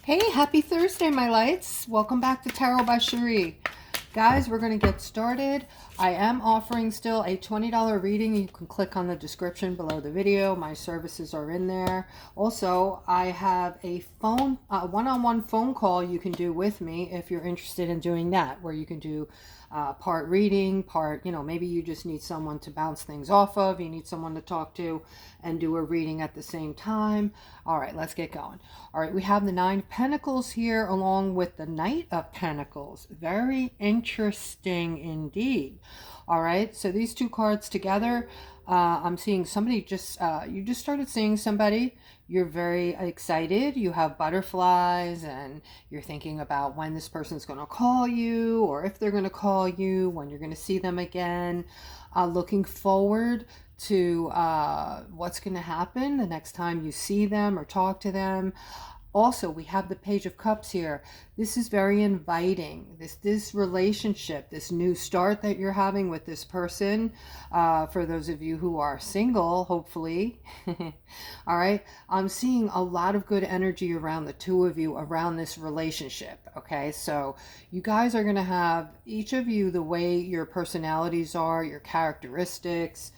Hey, happy Thursday, my lights. Welcome back to Tarot by Cherie. Guys, we're going to get started. I am offering still a $20 reading. You can click on the description below the video. My services are in there. Also, I have a phone, one-on-one phone call you can do with me if you're interested in doing that, where you can do part reading, part, maybe you just need someone to bounce things off of. You need someone to talk to and do a reading at the same time. All right, let's get going. All right, we have the Nine of Pentacles here along with the Knight of Pentacles. Very interesting indeed. All right, so these two cards together, I'm seeing somebody you just started seeing somebody. You're very excited. You have butterflies and you're thinking about when this person's going to call you or if they're going to call you, when you're going to see them again. Looking forward to what's going to happen the next time you see them or talk to them. Also, we have the Page of Cups here. This is very inviting. This relationship, this new start that you're having with this person, for those of you who are single, hopefully. All right. I'm seeing a lot of good energy around the two of you, around this relationship. Okay. So you guys are going to have, each of you, the way your personalities are, your characteristics,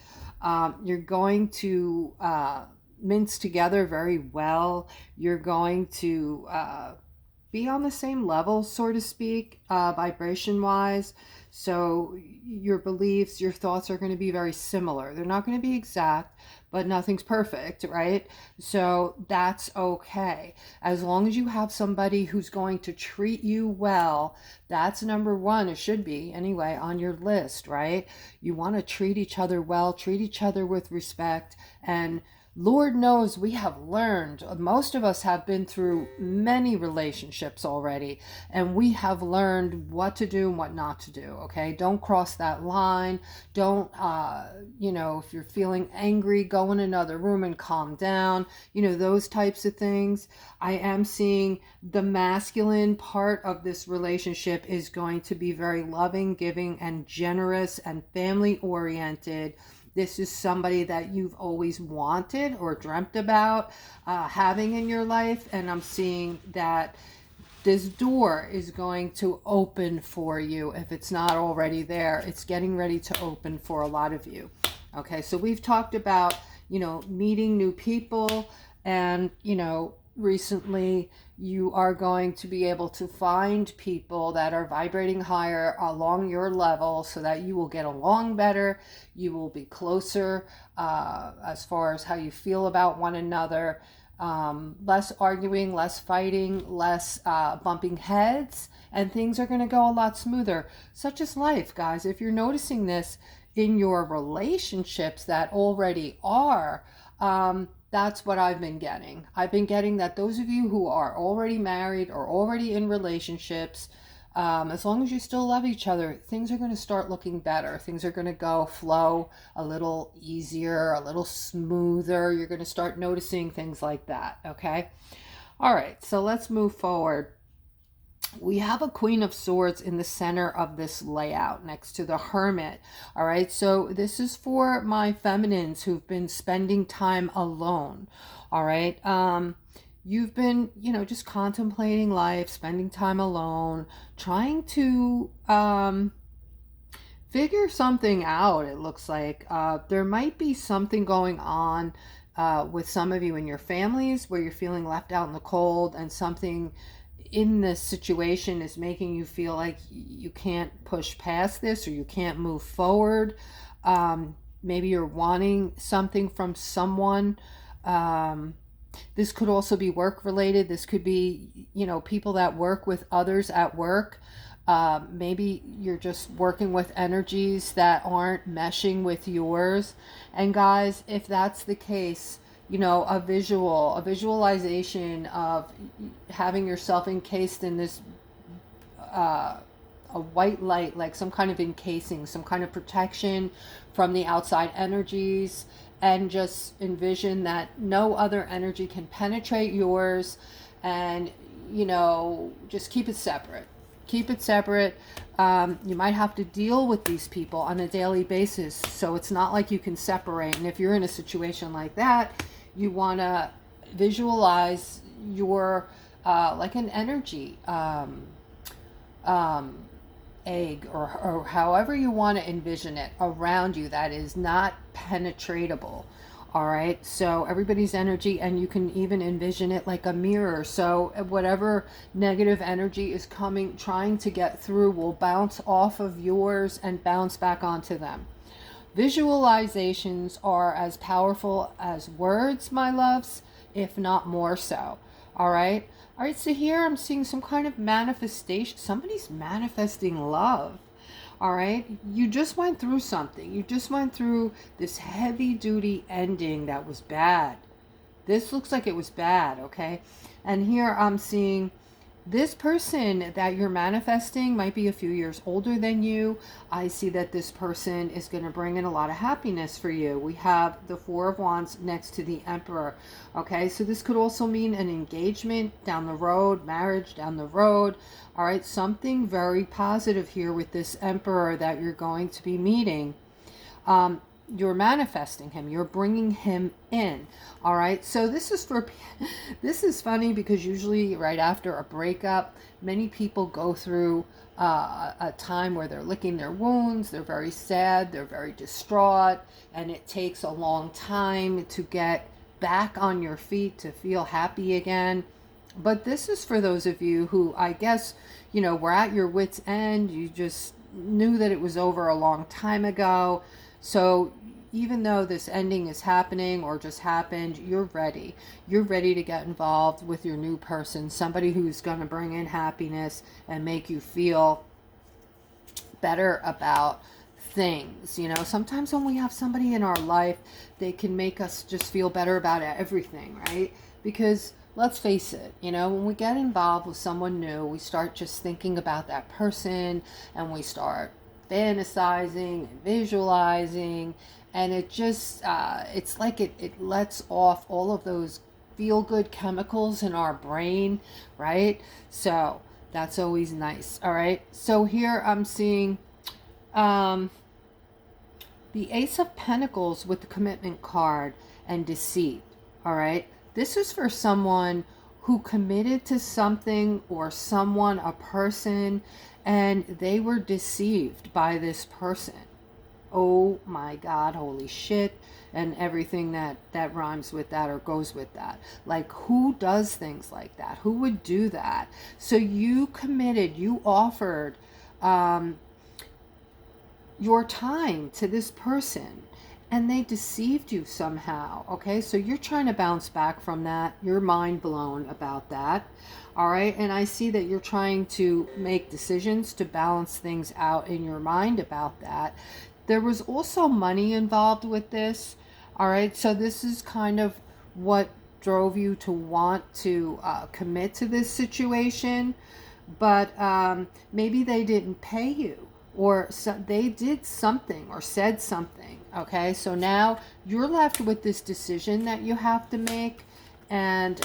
you're going to mince together very well. You're going to be on the same level, so to speak, vibration wise. So your beliefs, your thoughts are going to be very similar. They're not going to be exact, but nothing's perfect, right? So that's okay. As long as you have somebody who's going to treat you well, that's number one. It should be anyway on your list, right? You want to treat each other well, treat each other with respect, and Lord knows we have learned, most of us have been through many relationships already, and we have learned what to do and what not to do, okay? Don't cross that line. Don't, if you're feeling angry, go in another room and calm down, those types of things. I am seeing the masculine part of this relationship is going to be very loving, giving, and generous and family oriented. This is somebody that you've always wanted or dreamt about having in your life. And I'm seeing that this door is going to open for you. If it's not already there, it's getting ready to open for a lot of you. Okay, so we've talked about, meeting new people and, recently you are going to be able to find people that are vibrating higher along your level so that you will get along better. You will be closer as far as how you feel about one another. Less arguing, less fighting, less bumping heads, and things are going to go a lot smoother. Such is life, guys. If you're noticing this in your relationships that already are, that's what I've been getting. I've been getting that those of you who are already married or already in relationships, as long as you still love each other, things are going to start looking better. Things are going to flow a little easier, a little smoother. You're going to start noticing things like that, okay? All right, so let's move forward. We have a Queen of Swords in the center of this layout next to the Hermit. All right, so this is for my feminines who've been spending time alone. All right, you've been, just contemplating life, spending time alone, trying to figure something out. It looks like there might be something going on with some of you in your families where you're feeling left out in the cold, and something in this situation is making you feel like you can't push past this or you can't move forward. Maybe you're wanting something from someone. This could also be work related. This could be, people that work with others at work. Maybe you're just working with energies that aren't meshing with yours. And guys, if that's the case, a visualization of having yourself encased in this a white light, like some kind of encasing, some kind of protection from the outside energies, and just envision that no other energy can penetrate yours, and just keep it separate. Keep it separate. You might have to deal with these people on a daily basis, so it's not like you can separate. And if you're in a situation like that, you want to visualize your like an energy um, egg, or however you want to envision it, around you that is not penetratable. All right, so everybody's energy, and you can even envision it like a mirror. So whatever negative energy is coming, trying to get through, will bounce off of yours and bounce back onto them. Visualizations are as powerful as words, my loves, if not more so. All right. All right. So here I'm seeing some kind of manifestation. Somebody's manifesting love. All right. You just went through something. You just went through this heavy duty ending that was bad. This looks like it was bad. Okay. And here I'm seeing this person that you're manifesting might be a few years older than you. I see that this person is going to bring in a lot of happiness for you. We have the Four of Wands next to the Emperor. Okay, so this could also mean an engagement down the road, marriage down the road. All right, something very positive here with this Emperor that you're going to be meeting. You're manifesting him, you're bringing him in. All right, so this is funny, because usually right after a breakup, many people go through a time where they're licking their wounds, they're very sad, they're very distraught, and it takes a long time to get back on your feet, to feel happy again. But this is for those of you who, I guess, were at your wit's end. You just knew that it was over a long time ago. So even though this ending is happening or just happened, you're ready. You're ready to get involved with your new person, somebody who's going to bring in happiness and make you feel better about things. Sometimes when we have somebody in our life, they can make us just feel better about everything, right? Because let's face it, when we get involved with someone new, we start just thinking about that person, and we start fantasizing and visualizing, and it just it's like it lets off all of those feel good chemicals in our brain, right? So that's always nice. All right, so here I'm seeing the Ace of Pentacles with the Commitment card and deceit. All right, this is for someone who committed to something or someone, a person, and they were deceived by this person. Oh my God, holy shit, and everything that rhymes with that or goes with that. Like, who does things like that? Who would do that? So you committed, you offered your time to this person, and they deceived you somehow. Okay, so you're trying to bounce back from that. You're mind blown about that. All right, and I see that you're trying to make decisions to balance things out in your mind about that. There was also money involved with this. All right, so this is kind of what drove you to want to commit to this situation, but maybe they didn't pay you, or they did something or said something. Okay, so now you're left with this decision that you have to make, and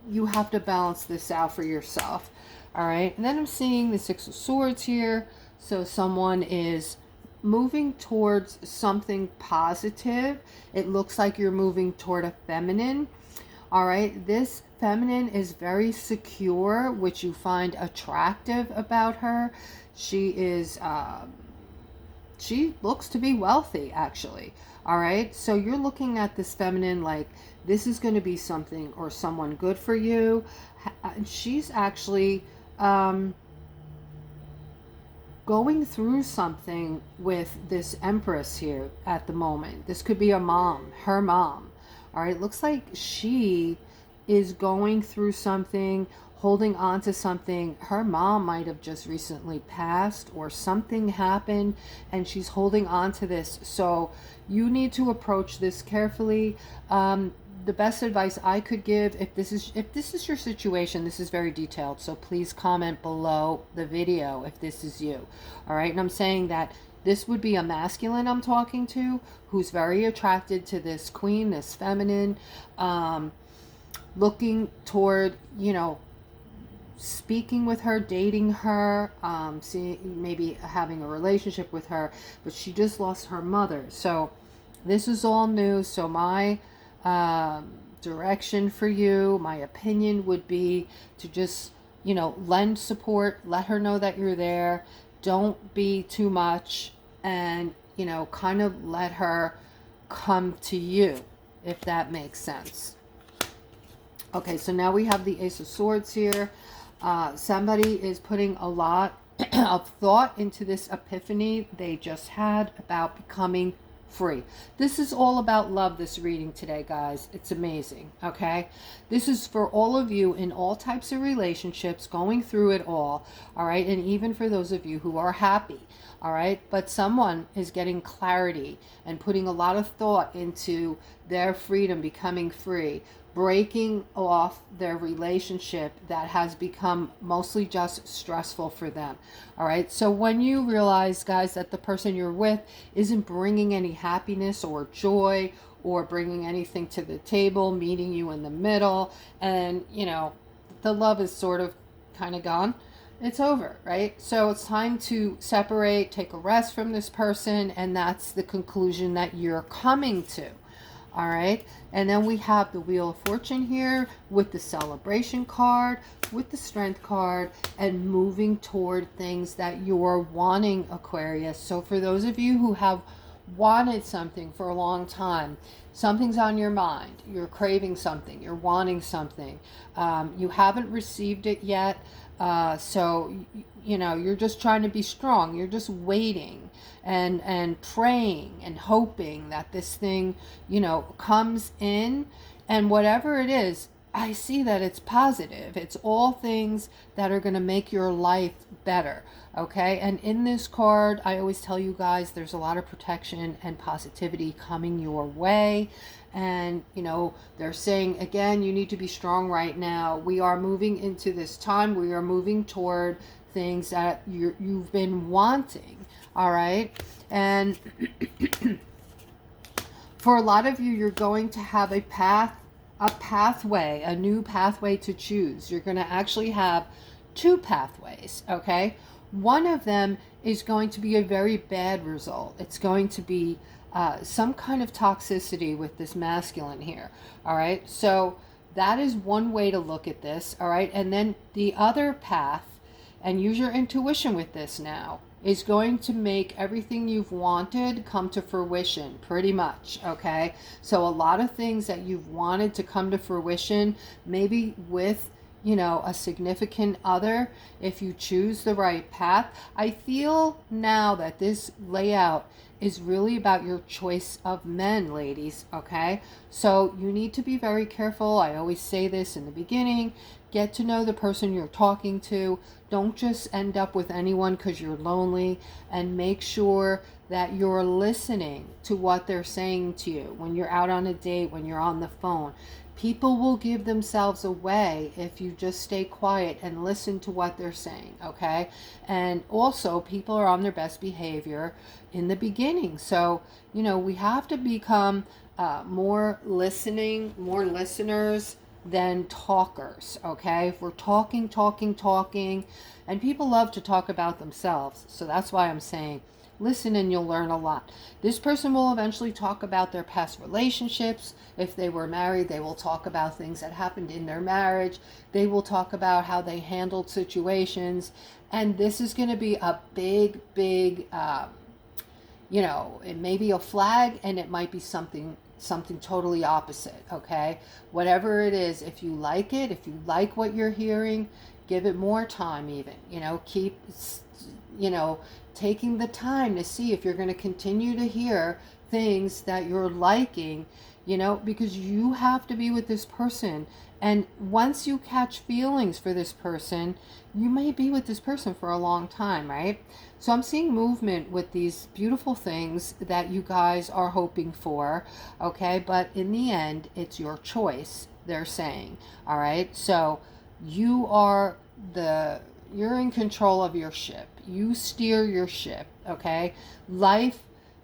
you have to balance this out for yourself. All right, and then I'm seeing the Six of Swords here. So someone is moving towards something positive. It looks like you're moving toward a feminine. All right, this feminine is very secure, which you find attractive about her. She is she looks to be wealthy, actually. All right, so you're looking at this feminine like this is going to be something or someone good for you. She's actually going through something with this Empress here at the moment. This could be a mom, her mom. All right, it looks like she is going through something, holding on to something. Her mom might have just recently passed, or something happened and she's holding on to this. So you need to approach this carefully. The best advice I could give, if this is your situation, this is very detailed, so please comment below the video if this is you. All right, and I'm saying that this would be a masculine I'm talking to, who's very attracted to this queen, this feminine, looking toward, speaking with her, dating her, maybe having a relationship with her, but she just lost her mother. So this is all new. So my direction for you, my opinion would be to just, lend support, let her know that you're there. Don't be too much, and, kind of let her come to you, if that makes sense. Okay, so now we have the Ace of Swords here. Somebody is putting a lot of thought into this epiphany they just had about becoming free. This is all about love, this reading today, guys. It's amazing, okay? This is for all of you in all types of relationships, going through it all right? And even for those of you who are happy, all right? But someone is getting clarity and putting a lot of thought into their freedom, becoming free, breaking off their relationship that has become mostly just stressful for them. All right. So when you realize, guys, that the person you're with isn't bringing any happiness or joy or bringing anything to the table, meeting you in the middle, and, the love is sort of kind of gone, it's over, right? So it's time to separate, take a rest from this person, and that's the conclusion that you're coming to. All right, and then we have the Wheel of Fortune here with the Celebration card, with the Strength card, and moving toward things that you're wanting, Aquarius. So for those of you who have wanted something for a long time, something's on your mind, you're craving something, you're wanting something, you haven't received it yet, so you're just trying to be strong, you're just waiting and praying and hoping that this thing comes in, and whatever it is, I see that it's positive. It's all things that are going to make your life better. Okay. And in this card, I always tell you guys, there's a lot of protection and positivity coming your way. And, they're saying, again, you need to be strong right now. We are moving into this time. We are moving toward things that you've been wanting. All right. And for a lot of you, you're going to have a pathway, a new pathway to choose. You're going to actually have two pathways, okay? One of them is going to be a very bad result. It's going to be some kind of toxicity with this masculine here, all right? So that is one way to look at this, all right? And then the other path, and use your intuition with this now, is going to make everything you've wanted come to fruition, pretty much, okay? So a lot of things that you've wanted to come to fruition, maybe with, a significant other, if you choose the right path. I feel now that this layout is really about your choice of men, ladies, okay? So you need to be very careful. I always say this in the beginning. Get to know the person you're talking to. Don't just end up with anyone because you're lonely, and make sure that you're listening to what they're saying to you when you're out on a date, when you're on the phone. People will give themselves away if you just stay quiet and listen to what they're saying, okay? And also, people are on their best behavior in the beginning. So, we have to become more listeners than talkers, okay? If we're talking, and people love to talk about themselves. So that's why I'm saying, listen and you'll learn a lot. This person will eventually talk about their past relationships. If they were married, they will talk about things that happened in their marriage. They will talk about how they handled situations. And this is going to be a big, it may be a flag, and it might be something totally opposite, okay? Whatever it is, if you like it, if you like what you're hearing, give it more time even, keep, taking the time to see if you're going to continue to hear things that you're liking, because you have to be with this person. And once you catch feelings for this person, you may be with this person for a long time, right? So I'm seeing movement with these beautiful things that you guys are hoping for, okay? But in the end, it's your choice, they're saying, all right? So you're in control of your ship. You steer your ship, okay? Life,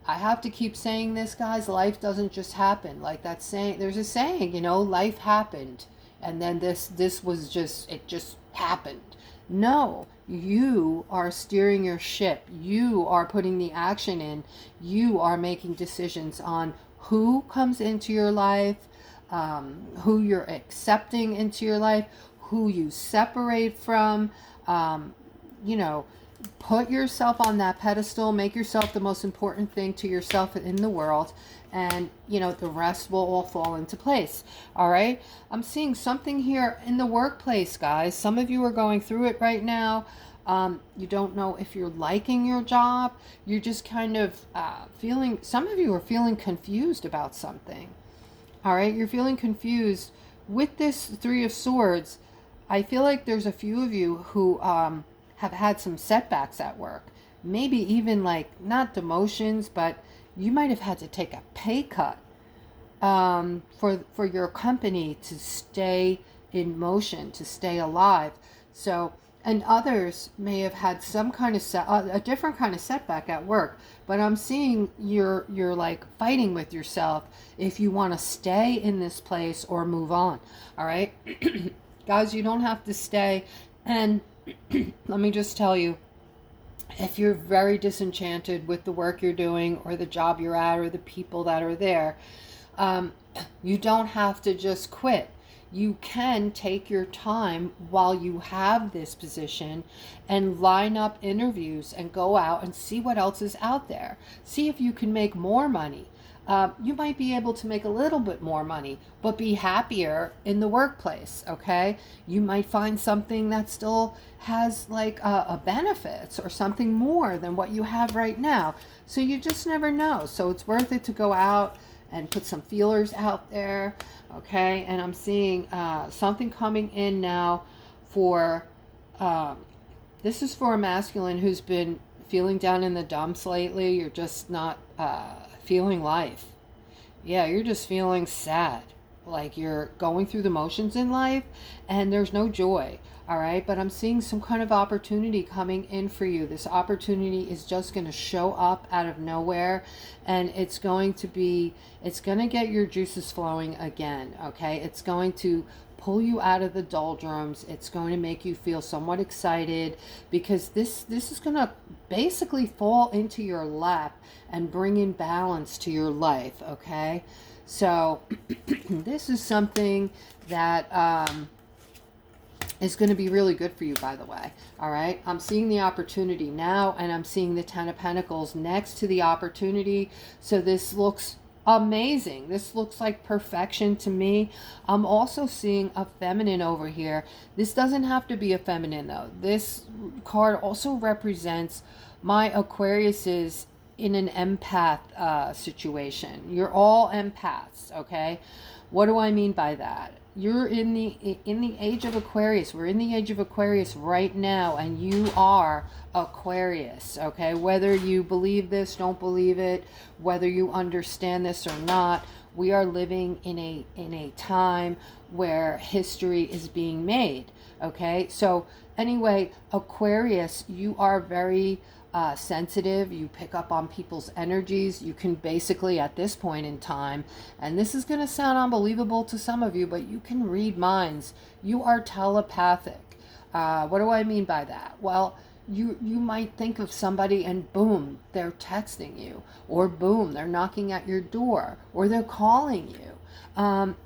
I have to keep saying this, guys, life doesn't just happen. Like that saying, there's a saying, life happened, and then this was just, it just happened. No, you are steering your ship. You are putting the action in. You are making decisions on who comes into your life, who you're accepting into your life, who you separate from. You know, put yourself on that pedestal, make yourself the most important thing to yourself in the world, and you know, the rest will all fall into place. All right, I'm seeing something here in the workplace, guys. Some of you are going through it right now. You don't know if you're liking your job. You're just kind of feeling, some of you are feeling confused about something. All right, you're feeling confused with this Three of Swords. I feel like there's a few of you who have had some setbacks at work. Maybe even like not demotions, but you might have had to take a pay cut for your company to stay in motion, to stay alive. So, and others may have had some kind of a different kind of setback at work. But I'm seeing you're like fighting with yourself if you want to stay in this place or move on. All right, guys, you don't have to stay. And let me just tell you, if you're very disenchanted with the work you're doing or the job you're at or the people that are there, you don't have to just quit. You can take your time while you have this position and line up interviews and go out and see what else is out there. See if you can make more money. You might be able to make a little bit more money, but be happier in the workplace, okay? You might find something that still has like a benefits or something more than what you have right now. So you just never know. So it's worth it to go out and put some feelers out there, okay? And I'm seeing something coming in now for, this is for a masculine who's been feeling down in the dumps lately. You're just not feeling life. Yeah, you're just feeling sad. Like you're going through the motions in life and there's no joy. All right, but I'm seeing some kind of opportunity coming in for you. This opportunity is just going to show up out of nowhere, and it's going to get your juices flowing again, okay? It's going to pull you out of the doldrums. It's going to make you feel somewhat excited because this is going to basically fall into your lap and bring in balance to your life, okay? So this is something that is going to be really good for you, by the way. All right, I'm seeing the opportunity now, and I'm seeing the Ten of Pentacles next to the opportunity. So this looks amazing. This looks like perfection to me. I'm also seeing a feminine over here. This doesn't have to be a feminine though. This card also represents my Aquariuses in an empath situation. You're all empaths, okay? What do I mean by that? You're in the age of Aquarius. We're in the age of Aquarius right now, and you are Aquarius, okay? Whether you believe this, don't believe it, whether you understand this or not, we are living in a time where history is being made, okay? So anyway, Aquarius, you are very sensitive. You pick up on people's energies. You can basically, at this point in time, and this is going to sound unbelievable to some of you, but you can read minds. You are telepathic. What do I mean by that? Well, you might think of somebody and boom, they're texting you, or boom, they're knocking at your door, or they're calling you.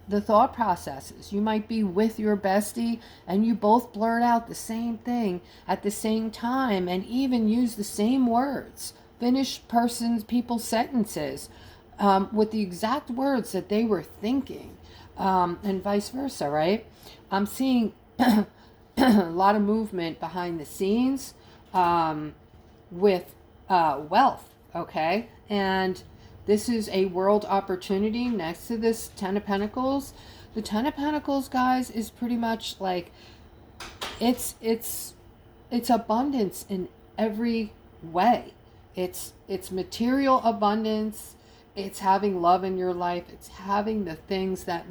The thought processes. You might be with your bestie and you both blurt out the same thing at the same time and even use the same words. Finish people's sentences with the exact words that they were thinking, and vice versa, right? I'm seeing a lot of movement behind the scenes with wealth, okay? And this is a world opportunity next to this Ten of Pentacles. The Ten of Pentacles, guys, is pretty much like it's abundance in every way. It's material abundance. It's having love in your life. It's having the things that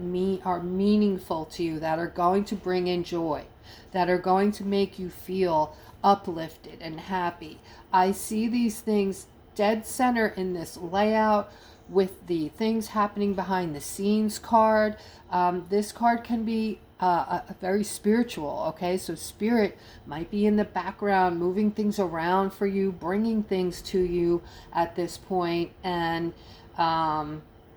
are meaningful to you, that are going to bring in joy, that are going to make you feel uplifted and happy. I see these things dead center in this layout with the things happening behind the scenes card. This card can be a very spiritual, okay? So spirit might be in the background, moving things around for you, bringing things to you at this point. And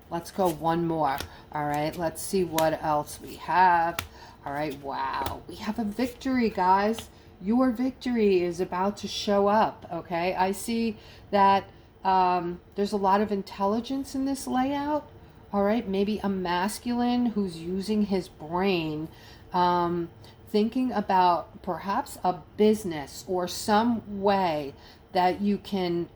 Let's go one more. All right, let's see what else we have. All right, wow. We have a victory, guys. Your victory is about to show up, okay? I see that there's a lot of intelligence in this layout. All right, maybe a masculine who's using his brain, thinking about perhaps a business or some way that you can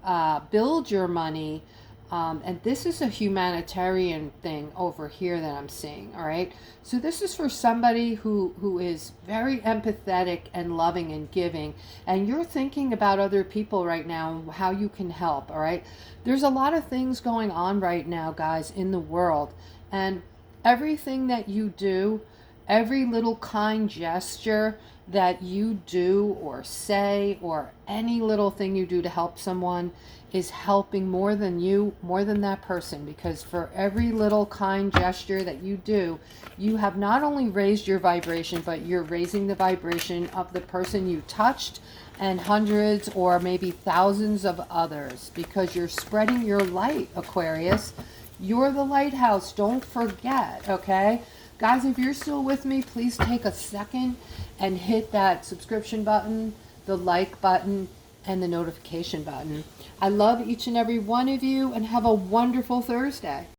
build your money. And this is a humanitarian thing over here that I'm seeing, all right? So this is for somebody who is very empathetic and loving and giving, and you're thinking about other people right now and how you can help, all right? There's a lot of things going on right now, guys, in the world, and everything that you do, every little kind gesture that you do or say, or any little thing you do to help someone, is helping more than you, more than that person. Because for every little kind gesture that you do, you have not only raised your vibration, but you're raising the vibration of the person you touched and hundreds or maybe thousands of others, because you're spreading your light, Aquarius. You're the lighthouse. Don't forget, okay? Guys, if you're still with me, please take a second and hit that subscription button, the like button, and the notification button. I love each and every one of you, and have a wonderful Thursday.